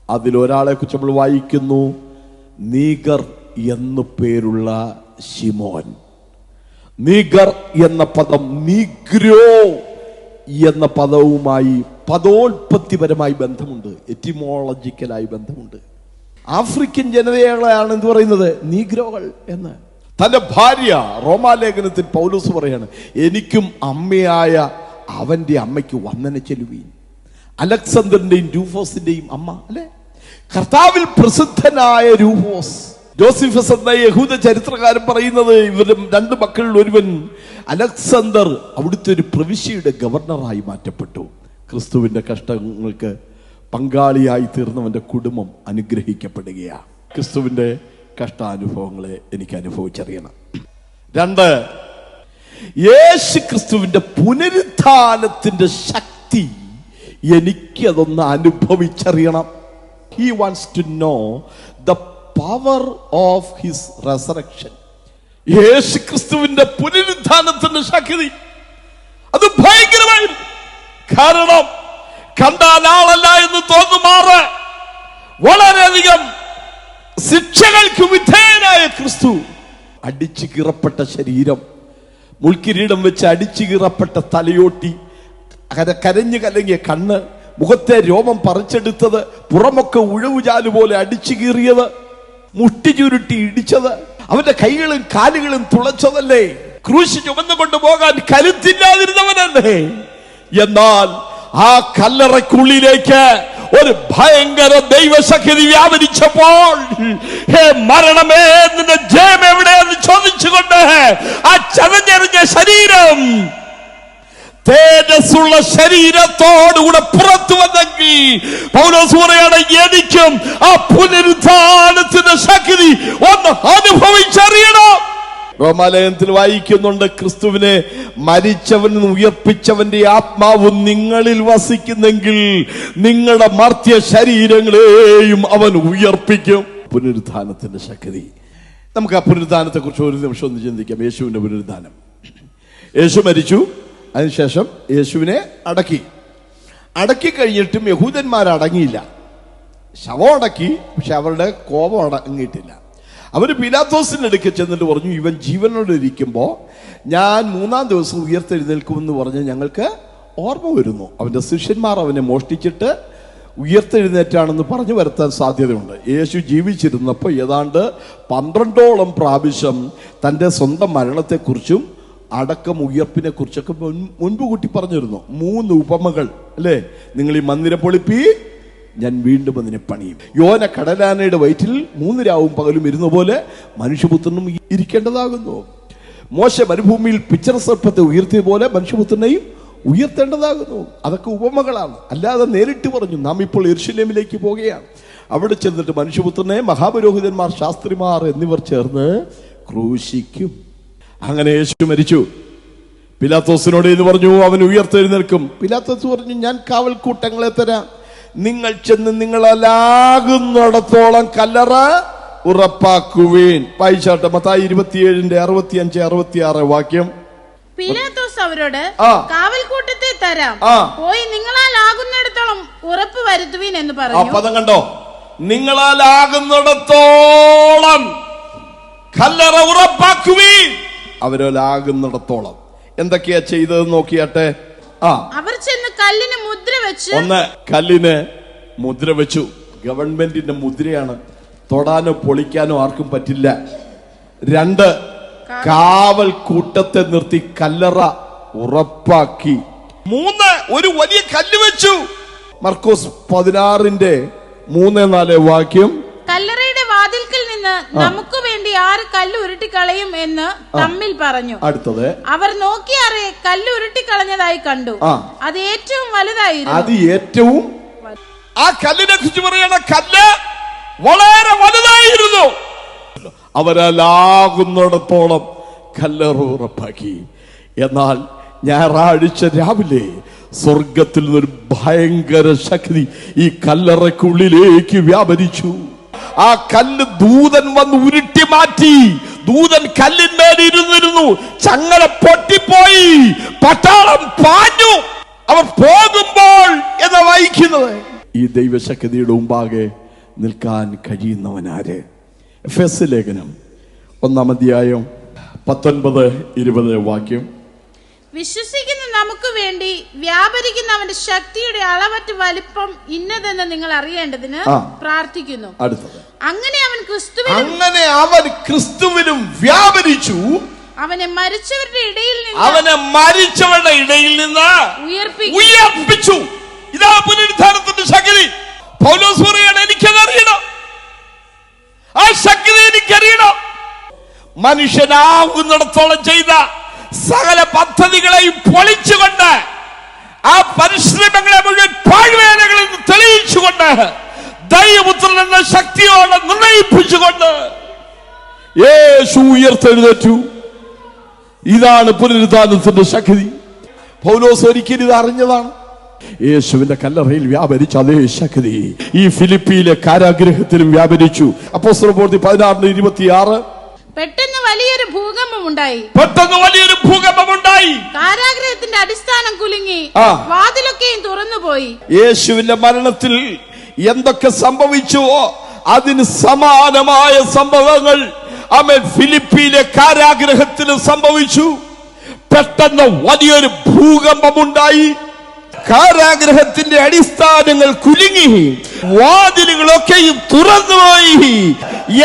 അതിലൊരാളെ കുറിച്ച് നമ്മൾ വായിക്കുന്നു, നീഗർ എന്നു പേരുള്ള ശിമോൻ. നീഗർ എന്ന പദം നീഗ്രോ എന്ന പദവുമായി പദോൽപത്തിപരമായി ബന്ധമുണ്ട്, എറ്റിമോളജിക്കലായി ബന്ധമുണ്ട്. ആഫ്രിക്കൻ ജനതകളെയാണ് എന്ത് പറയുന്നത്? നീഗ്രോകൾ എന്ന്. തന്റെ ഭാര്യ, റോമാലേഖനത്തിൽ പൗലോസ് പറയാണ്, എനിക്കും അമ്മയായ അവന്റെ അമ്മയ്ക്ക് വന്ദന ചെല്ലുവീൻ. അലക്സാണ്ടറിന്റെയും രൂഫോസിന്റെയും അമ്മ അല്ലെ, കർത്താവിൽ പ്രസിദ്ധനായ രൂഫോസ്. ജോസിഫസ് എന്ന യഹൂദ ചരിത്രകാരൻ പറയുന്നത് ഇവരുടെ 2 മക്കളിൽ ഒരുവൻ അലക്സാണ്ടർ അവിടുത്തെ ഒരു പ്രവിശ്യയുടെ ഗവർണറായി മാറ്റപ്പെട്ടു. ക്രിസ്തുവിന്റെ കഷ്ടങ്ങൾക്ക് പങ്കാളിയായി തീർന്നവന്റെ കുടുംബം അനുഗ്രഹിക്കപ്പെടുകയാണ്. ക്രിസ്തുവിന്റെ കഷ്ടാനുഭവങ്ങളെ എനിക്ക് അനുഭവിച്ചറിയണം. 2, യേശു ക്രിസ്തുവിന്റെ പുനരുത്ഥാനത്തിന്റെ ശക്തി എനിക്കതൊന്ന് അനുഭവിച്ചറിയണം. He wants to know the power of his resurrection. യേശു ക്രിസ്തുവിന്റെ പുനരുത്ഥാനത്തിന്റെ ശക്തി അത് ഭയങ്കരമായി. കാരണം കണ്ടാൽ ആളല്ല എന്ന് തോന്നുമാറ് വളരെയധികം ശിക്ഷകൾക്ക് വിധേയനായ ക്രിസ്തു, അടിച്ചു കീറപ്പെട്ട ശരീരം, മുൾക്കിരീടം വെച്ച് അടിച്ചു കീറപ്പെട്ട തലയോട്ടി, കരഞ്ഞു കലങ്ങിയ കണ്ണ്, മുഖത്തെ രോമം പറിച്ചെടുത്തത്, പുറമൊക്കെ ഉഴവുചാല് പോലെ അടിച്ചു കീറിയത്, മുട്ടി ചുരുട്ടി ഇടിച്ചത്, അവന്റെ കൈകളും കാലുകളും തുളച്ചതല്ലേ, ക്രൂശ് ചുമന്നുകൊണ്ട് പോകാൻ കരുത്തില്ലാതിരുന്നവനല്ലേ. എന്നാൽ ആ കല്ലറയ്ക്കുള്ളിലേക്ക് ഒരു ഭയങ്കര ദൈവശക്തി വ്യാപരിച്ചപ്പോൾ, ഹേ മരണമേ നിന്റെ ജയം എവിടെയെന്ന് ചോദിച്ചുകൊണ്ട് ആ ചതഞ്ഞെറിഞ്ഞ ശരീരം തേജസ്സുള്ള ശരീരത്തോടുകൂടെ പുറത്തു വന്നെങ്കിൽ പൗലോസ് പറയാണ്, എനിക്കും ആ പുനരുത്ഥാനത്തിന്റെ ശക്തി ഒന്ന് അനുഭവിച്ചറിയണം. റോമാലേഖനത്തിൽ വായിക്കുന്നുണ്ട്, ക്രിസ്തുവിനെ മരിച്ചവൻ ഉയർപ്പിച്ചവന്റെ ആത്മാവ് നിങ്ങളിൽ വസിക്കുന്നെങ്കിൽ നിങ്ങളുടെ മർത്യ ശരീരങ്ങളെയും അവൻ ഉയർപ്പിക്കും. പുനരുത്ഥാനത്തിന്റെ ശക്തി. നമുക്ക് ആ പുനരുത്ഥാനത്തെ കുറിച്ച് ഒരു നിമിഷം ഒന്ന് ചിന്തിക്കാം. യേശുവിന്റെ പുനരുത്ഥാനം. യേശു മരിച്ചു, അതിനുശേഷം യേശുവിനെ അടക്കി കഴിഞ്ഞിട്ടും യഹൂദന്മാർ അടങ്ങിയില്ല. ശവം അടക്കി, പക്ഷെ അവരുടെ കോപം അടങ്ങിയിട്ടില്ല. അവര് പീലാത്തോസിന്റെ അടുക്കൽ ചെന്നിട്ട് പറഞ്ഞു, ഇവൻ ജീവനോടെ ഇരിക്കുമ്പോ ഞാൻ 3-ാം ദിവസം ഉയർത്തെഴുന്നേൽക്കുമെന്ന് പറഞ്ഞ് ഞങ്ങൾക്ക് ഓർമ്മ വരുന്നു. അവന്റെ ശിഷ്യന്മാർ അവനെ മോഷ്ടിച്ചിട്ട് ഉയർത്തെഴുന്നേറ്റാണെന്ന് പറഞ്ഞു വരുത്താൻ സാധ്യതയുണ്ട്. യേശു ജീവിച്ചിരുന്നപ്പോൾ ഏതാണ്ട് 12ഓളം പ്രാവശ്യം തൻ്റെ സ്വന്തം മരണത്തെക്കുറിച്ചും അടക്കം ഉയർപ്പിനെ കുറിച്ചൊക്കെ മുൻപ് കൂട്ടി പറഞ്ഞിരുന്നു. 3 ഉപമകൾ അല്ലേ, നിങ്ങൾ ഈ മന്ദിരം പൊളിപ്പി, ഞാൻ വീണ്ടും അതിനെ പണിയും. യോന കടലാനയുടെ വയറ്റിൽ 3 രാവും പകലും ഇരുന്ന പോലെ മനുഷ്യപുത്രനും ഇരിക്കേണ്ടതാകുന്നു. മോശ മരുഭൂമിയിൽ പിച്ചറ സർപ്പത്തെ ഉയർത്തിയ പോലെ മനുഷ്യപുത്രനെയും ഉയർത്തേണ്ടതാകുന്നു. അതൊക്കെ ഉപമകളാണ്, അല്ലാതെ നേരിട്ട് പറഞ്ഞു. നാം ഇപ്പോൾ യെരുശലേമിലേക്ക് പോകുകയാണ്. അവിടെ ചെന്നിട്ട് മനുഷ്യപുത്രനെ മഹാപുരോഹിതന്മാർ, ശാസ്ത്രിമാർ എന്നിവർ ചേർന്ന് ക്രൂശിക്കും. അങ്ങനെ യേശു മരിച്ചു. പിലാത്തോസിനോട് എന്ന് പറഞ്ഞു, അവൻ ഉയർത്തെഴുന്നേൽക്കും. പിലാത്തോസ് പറഞ്ഞു, ഞാൻ കാവൽക്കൂട്ടങ്ങളെ തരാം, നിങ്ങൾ ചെന്ന് നിങ്ങളാകുന്നിടത്തോളം കല്ലറ ഉറപ്പാക്കുവേൻ. വായിച്ചാട്ടെ, മത്തായി 27:65-66 വാക്യം. പീലാത്തോസ് അവരോട്, കാവൽക്കൂട്ടത്തെ തരാം, പോയി നിങ്ങളാൽ ആകുന്നിടത്തോളം ഉറപ്പ് വരുത്തുവീൻ എന്ന് പറഞ്ഞു. ആ പദം കണ്ടോ, നിങ്ങളാകുന്നിടത്തോളം കല്ലറ ഉറപ്പാക്കുവീൻ. അവരാകുന്നിടത്തോളം എന്തൊക്കെയാ ചെയ്തതെന്ന് നോക്കിയാട്ടെ. അവർ ചെന്ന് കല്ലിന് മുദ്ര വെച്ചു. ഒന്ന്, കല്ലിന് മുദ്ര വെച്ചു. ഗവൺമെന്റിന്റെ മുദ്രയാണ്, തൊടാനോ പൊളിക്കാനോ ആർക്കും പറ്റില്ല. 2, കാവൽ കൂട്ടത്തെ നിർത്തി കല്ലറ ഉറപ്പാക്കി. 3, ഒരു വലിയ കല്ല് വെച്ചു. മർക്കോസ് 16:3-4 വാക്യം. കല്ലറയുടെ വാതിൽക്കൽ നിന്ന് നമുക്ക് വേണ്ടി ആര് കല്ല് ഉരുട്ടിക്കളയും എന്ന് തമ്മിൽ പറഞ്ഞു. അടുത്തത്, അവർ നോക്കിയാറെ കല്ല് ഉരുട്ടിക്കളഞ്ഞതായി കണ്ടു. അത് ഏറ്റവും വലുതായിരുന്നു. ആ കല്ലിനെ കുറിച്ച് പറയണ, കല്ല് വളരെ വലുതായിരുന്നു. അവരാകുന്നിടത്തോളം കല്ലറ ഉറപ്പാക്കി. എന്നാൽ ഞായറാഴ്ച രാവിലെ സ്വർഗത്തിൽ നിന്നൊരു ഭയങ്കര ശക്തി ഈ കല്ലറയ്ക്കുള്ളിലേക്ക് വ്യാപരിച്ചു. ആ കല്ല് ദൂതൻ വന്ന് ഉരുട്ടി മാറ്റി. ദൂതൻ കല്ലിന്മേലിരുന്നിരുന്നു. ചങ്ങല പൊട്ടിപ്പോയി, പട്ടാളം പാഞ്ഞു. അവർ പോകുമ്പോൾ എന്നാ വായിക്കുന്നത്. ഈ ദൈവശക്തിയുടെ മുമ്പാകെ നിൽക്കാൻ കഴിയുന്നവനാര്? എഫെസ്യ ലേഖനം 1-19-20 വാക്യം. വിശ്വസിക്കുന്ന നമുക്ക് വേണ്ടി വ്യാപരിക്കുന്ന അവന്റെ ശക്തിയുടെ അളവറ്റ വലിപ്പം ഇന്നതെന്ന് നിങ്ങൾ അറിയേണ്ടതിന് പ്രാർത്ഥിക്കുന്നു. അടുത്തത്, അങ്ങനെ അവൻ ക്രിസ്തുവിലും വ്യാപരിച്ചു, അവനെ മരിച്ചവരുടെ ഇടയിൽ നിന്ന് ഉയർപ്പിച്ചു. ഇതാ പുനരുദ്ധാനത്തിന്റെ ശക്തി. പൗലോസ് പറയാണ്, എനിക്കതറിയണം, ആ ശക്തി എനിക്കറിയണം. മനുഷ്യനാകുന്നിടത്തോളം ചെയ്ത സകല പദ്ധതികളെയും പൊളിച്ചുകൊണ്ട്, ആ പരിശ്രമങ്ങളെ മുഴുവൻ പാഴ്വേലകളിൽ നിന്ന് തെളിയിച്ചുകൊണ്ട്, ദൈവപുത്രൻ എന്ന ശക്തിയോടെ നിർണയിപ്പിച്ചുകൊണ്ട് യേശു ഉയർത്തെഴുന്നേറ്റു. ഇതാണ് പുനരുദ്ധാനത്തിന്റെ ശക്തി. പൗലോസ് ഒരിക്കലും ഇത് അറിഞ്ഞതാണ്. യേശുവിന്റെ കല്ലറയിൽ വ്യാപരിച്ച അതേ ശക്തി ഈ ഫിലിപ്പിയിലെ കാരാഗ്രഹത്തിലും വ്യാപരിച്ചു. അപ്പോസ്തലപ്രവൃത്തി 16:26. പെട്ടെന്ന് വലിയൊരു ഭൂകമ്പമുണ്ടായി. കാരാഗ്രഹത്തിന്റെ അടിസ്ഥാനം കുലുങ്ങി, വാതിലൊക്കെയും തുറന്നുപോയി. യേശുവിന്റെ മരണത്തിൽ എന്തൊക്കെ സംഭവിച്ചുവോ അതിന് സമാനമായ സംഭവങ്ങൾ ഫിലിപ്പിയിലെ കാരാഗ്രഹത്തിലും സംഭവിച്ചു. പെട്ടെന്ന് വലിയൊരു ഭൂകമ്പമുണ്ടായി. കാരാഗ്രഹത്തിന്റെ അടിസ്ഥാനങ്ങൾ കുലുങ്ങി, വാതിലുകളൊക്കെയും തുറന്നുപോയി,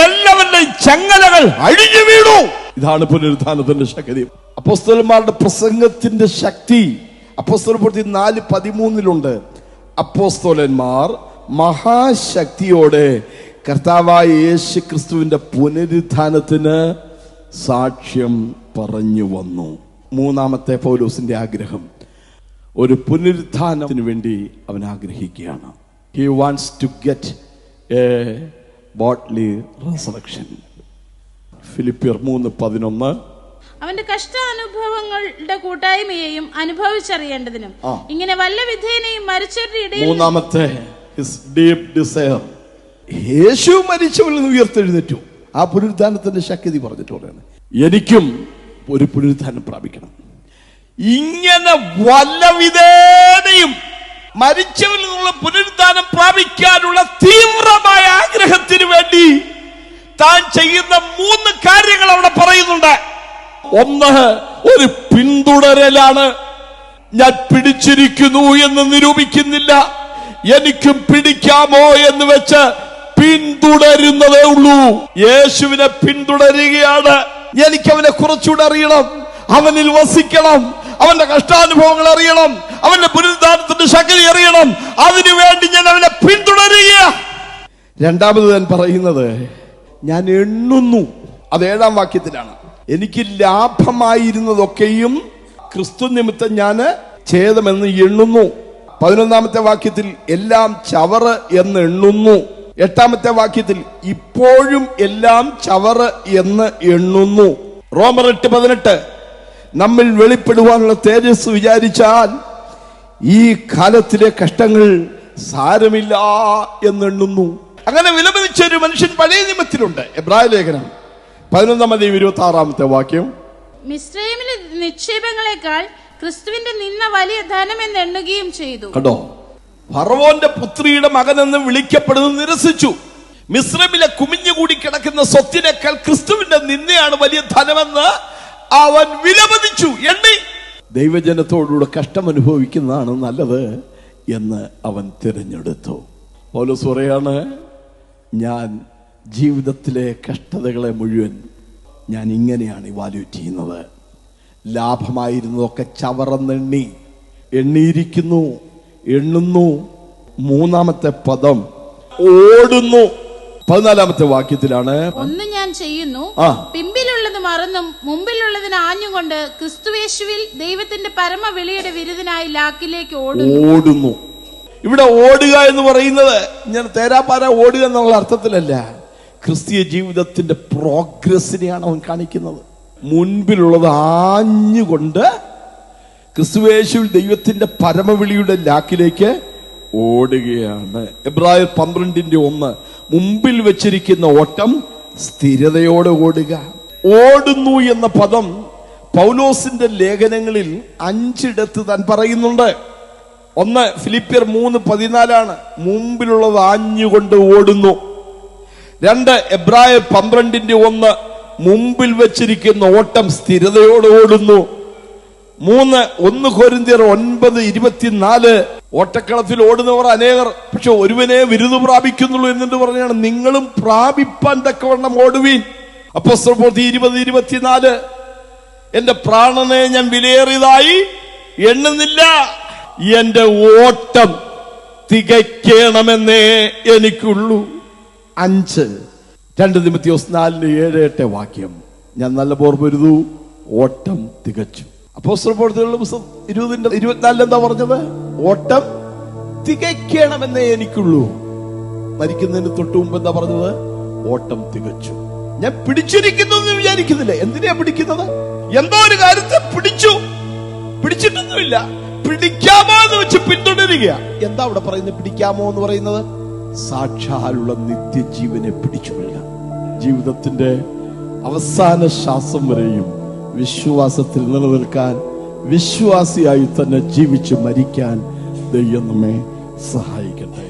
എല്ലാവരുടെയും ചങ്ങലകൾ അഴിഞ്ഞു വീണു. ഇതാണ് പുനരുദ്ധാനത്തിന്റെ ശക്തി. അപ്പോസ്തലന്മാരുടെ പ്രസംഗത്തിന്റെ ശക്തി അപ്പോസ്തലപ്രവൃത്തി 4:13 അപ്പോസ്തലന്മാർ മഹാശക്തിയോടെ കർത്താവായ യേശു ക്രിസ്തുവിന്റെ പുനരുദ്ധാനത്തിന് സാക്ഷ്യം പറഞ്ഞു വന്നു. മൂന്നാമത്തെ പൗലോസിന്റെ ആഗ്രഹം, ഒരു പുനരുദ്ധാനത്തിന് വേണ്ടി അവൻ ആഗ്രഹിക്കുകയാണ്. He wants to get a bodily resurrection. ഫിലിപ്പിയർ 3:11. അവന്റെ കഷ്ടാനുഭവങ്ങളുടെ കൂട്ടായ്മയെയും അനുഭവിച്ചറിയേണ്ടതിനും ഇങ്ങനെ വല്ല വിധേനയും മരിച്ചവരുടെ ഇടയിൽ. മൂന്നാമത്തെ his deep desire, യേശു മരിച്ചവരിൽ നിന്ന് ഉയർത്തെഴുന്നേറ്റു. ആ പുനരുദ്ധാനത്തിന്റെ ശക്തി പറഞ്ഞിട്ട് പറയുന്നത്, എനിക്കും ഒരു പുനരുദ്ധാനം പ്രാപിക്കണം. ഇങ്ങനെ വല്ല വിധേനയും മരിച്ചവരിൽ നിന്നുള്ള പുനരുദ്ധാനം പ്രാപിക്കാനുള്ള തീവ്രമായ ആഗ്രഹത്തിന് വേണ്ടി താൻ ചെയ്യുന്ന 3 കാര്യങ്ങൾ അവിടെ പറയുന്നുണ്ട്. ഒന്ന്, ഒരു പിന്തുടരലാണ്. ഞാൻ പിടിച്ചിരിക്കുന്നു എന്ന് നിരൂപിക്കുന്നില്ല, എനിക്കും പിടിക്കാമോ എന്ന് വെച്ച് പിന്തുടരുന്നതേ ഉള്ളൂ. യേശുവിനെ പിന്തുടരുകയാണ്. എനിക്ക് അവനെ കുറച്ചുകൂടെ അറിയണം, അവനിൽ വസിക്കണം, അവന്റെ കഷ്ടാനുഭവങ്ങൾ അറിയണം, അവന്റെ പുനരുദ്ധാനത്തിന്റെ ശക്തി അറിയണം. അതിനുവേണ്ടി ഞാൻ അവനെ പിന്തുടരുക. രണ്ടാമത് ഞാൻ പറയുന്നത്, ഞാൻ എണ്ണുന്നു. അത് 7-ാം വാക്യത്തിലാണ്. എനിക്ക് ലാഭമായിരുന്നതൊക്കെയും ക്രിസ്തു നിമിത്തം ഞാൻ ഛേദമെന്ന് എണ്ണുന്നു. 11-ാമത്തെ വാക്യത്തിൽ എല്ലാം ചവറ് എന്ന് എണ്ണുന്നു. 8-ാമത്തെ വാക്യത്തിൽ ഇപ്പോഴും എല്ലാം ചവറ് എന്ന് എണ്ണുന്നു. റോമർ 8:18 നമ്മിൽ വെളിപ്പെടുവാനുള്ള തേജസ് വിചാരിച്ചാൽ ഈ കാലത്തിലെ കഷ്ടങ്ങൾ സാരമില്ല എന്നെണ്ണുന്നു. അങ്ങനെ വിലമതിച്ച ഒരു മനുഷ്യൻ പഴയ നിയമത്തിലുണ്ട്. എബ്രായ ലേഖനം 11:26 വാക്യം, മിസ്രയീമിലെ നിക്ഷേപങ്ങളെക്കാൾ ക്രിസ്തുവിന്റെ നിന്ന വലിയ ധനം എന്ന് എണ്ണുകയും ചെയ്തു. കണ്ടോ, ഫറവോന്റെ പുത്രിയുടെ മകനെന്ന് വിളിക്കപ്പെടുന്നത് നിരസിച്ചു. മിസ്രൈമിലെ കുമിഞ്ഞുകൂടി കിടക്കുന്ന സ്വത്തിനേക്കാൾ ക്രിസ്തുവിന്റെ നിന്നയാണ് വലിയ ധനമെന്ന് അവൻ വിലമതിച്ചു, എണ്ണി. ദൈവജനത്തോടുകൂടെ കഷ്ടം അനുഭവിക്കുന്നതാണ് നല്ലത് എന്ന് അവൻ തിരഞ്ഞെടുത്തു. പൗലോസ് പറയാണ്, ഞാൻ ജീവിതത്തിലെ കഷ്ടതകളെ മുഴുവൻ ഞാൻ ഇങ്ങനെയാണ് ഇവാലുവേറ്റ് ചെയ്യുന്നത്. ലാഭമായിരുന്നതൊക്കെ ചവറന്നെണ്ണി, എണ്ണിയിരിക്കുന്നു, എണ്ണുന്നു. മൂന്നാമത്തെ പദം ഓടുന്നു. 14-ാമത്തെ വാക്യത്തിലാണ്, ഒന്ന് ഞാൻ ചെയ്യുന്നു, പിമ്പിലുള്ളത് മറന്നും മുമ്പിലുള്ളതിന് ആഞ്ഞുകൊണ്ട് ക്രിസ്തുയേശുവിൽ ദൈവത്തിന്റെ പരമവിളിയുടെ വിരുദ്ധനായി ലാക്കിലേക്ക് ഓടുന്നു. ഇവിടെ ഓടുക എന്ന് പറയുന്നത് ഞാൻ തേരാപ്പാര ഓടുക എന്നുള്ള അർത്ഥത്തിലല്ല, ക്രിസ്തീയ ജീവിതത്തിന്റെ പ്രോഗ്രസിനെയാണ് അവൻ കാണിക്കുന്നത്. മുൻപിലുള്ളത് ആഞ്ഞുകൊണ്ട് ക്രിസ്തുയേശുവിൽ ദൈവത്തിന്റെ പരമവിളിയുടെ ലാക്കിലേക്ക് ഓടുകയാണ്. എബ്രായർ 12:1 മുമ്പിൽ വെച്ചിരിക്കുന്ന ഓട്ടം സ്ഥിരതയോടെ ഓടുക. ഓടുന്നു എന്ന പദം പൗലോസിന്റെ ലേഖനങ്ങളിൽ 5 താൻ പറയുന്നുണ്ട്. 1 ഫിലിപ്പിയർ 3:14 മുമ്പിലുള്ളത് ആഞ്ഞുകൊണ്ട് ഓടുന്നു. 2 എബ്രായർ 12:1 മുമ്പിൽ വെച്ചിരിക്കുന്ന ഓട്ടം സ്ഥിരതയോടെ ഓടുന്നു. 1 കൊരിന്ത്യർ 9:24 ഓട്ടക്കളത്തിൽ ഓടുന്നവർ അനേകർ, പക്ഷെ ഒരുവനെ വിരുദ് പ്രാപിക്കുന്നുള്ളൂ എന്നിട്ട് പറഞ്ഞാണ്, നിങ്ങളും പ്രാപിപ്പാൻ തക്കവണ്ണം ഓടുവീൻ. അപ്പോസ്തലപ്രവൃത്തി 20:24 എന്റെ പ്രാണനെ ഞാൻ വിലയേറിയതായി എണ്ണുന്നില്ല. എന്റെ ഓട്ടം തികയ്ക്കണമെന്നേ എനിക്കുള്ളൂ. 5 2 തിമോഥെയോസ് 4:7-8 വാക്യം ഞാൻ നല്ല ഓർമ്മ വരുന്നു. ഓട്ടം തികച്ചു. അപ്പോസ്തല പ്രവൃത്തികളുടെ പുസ്തകം 20:24 എന്താ പറഞ്ഞത്? ഓട്ടം തികയ്ക്കണമെന്നേ എനിക്കുള്ളൂ. മരിക്കുന്നതിന് തൊട്ട് മുമ്പ് എന്താ പറഞ്ഞത്? ഓട്ടം തികച്ചു. ഞാൻ പിടിച്ചിരിക്കുന്നു എന്ന് വിചാരിക്കുന്നില്ല. എന്തിനാ പിടിക്കുന്നത്? എന്തോ ഒരു കാര്യത്തെ പിടിച്ചിട്ടൊന്നുമില്ല, പിടിക്കാമോ എന്ന് വെച്ച് പിന്തുടരുക. എന്താ അവിടെ പറയുന്നത്? പിടിക്കാമോ എന്ന് പറയുന്നത് സാക്ഷാലുള്ള നിത്യജീവനെ പിടിച്ചുകൊള്ളുക. ജീവിതത്തിന്റെ അവസാന ശ്വാസം വരെയും വിശ്വാസത്തിൽ നിലനിൽക്കാൻ, വിശ്വാസിയായി തന്നെ ജീവിച്ച് മരിക്കാൻ ദൈവം നമ്മെ സഹായിക്കട്ടെ.